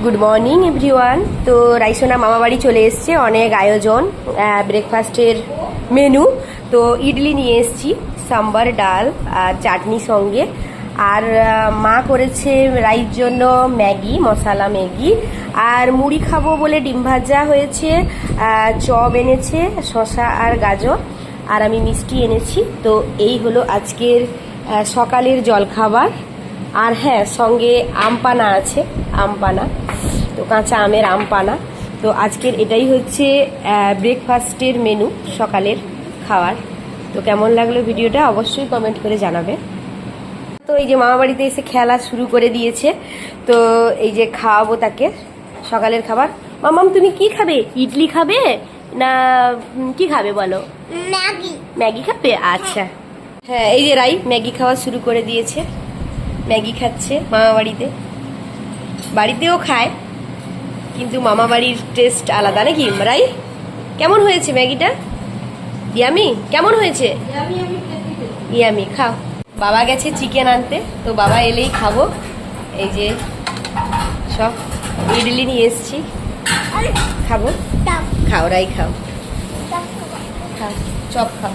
Good morning everyone. তো রাইসোনা মামা বাড়ি চলে এসছে, অনেক আয়োজন, ব্রেকফাস্টের মেনু। তো ইডলি নিয়ে এসছি, সাম্বার, ডাল আর চাটনি সঙ্গে। আর মা করেছে রাইর জন্য ম্যাগি, মশলা ম্যাগি। আর মুড়ি খাবো বলে ডিম ভাজা হয়েছে, চপ এনেছে, শসা আর গাজর, আর আমি মিষ্টি এনেছি। তো এই হলো আজকের সকালের জলখাবার। আর হ্যাঁ, সঙ্গে আমপানা আছে, আমপানা, তো কাঁচা আমের আমপানা। তো আজকের এটাই হচ্ছে ব্রেকফাস্টের মেনু, সকালের খাবার। তো কেমন লাগলো ভিডিওটা অবশ্যই কমেন্ট করে জানাবে। তো এই যে মামা বাড়িতে এসে খেলা শুরু করে দিয়েছে, তো এই যে খাওয়াবো তাকে সকালের খাবার। মামাম তুমি কি খাবে? ইডলি খাবে না কি খাবে বলো? ম্যাগি। ম্যাগি খাবে? আচ্ছা, হ্যাঁ এই যে রাই ম্যাগি খাওয়া শুরু করে দিয়েছে, ম্যাগি খাচ্ছে মামা বাড়িতে। বাড়িতেও খায়, কিন্তু মামা বাড়ির টেস্ট আলাদা, নাকি রাই? কেমন হয়েছে ম্যাগিটা? ইয়ামি? কেমন হয়েছে? ইয়ামি। খাও। বাবা গেছে চিকেন আনতে, তো বাবা এলেই খাবো। এই যে সব ইডলি নিয়ে এসছি, খাবো। খাও রাই, খাও, খাও, চপ খাও।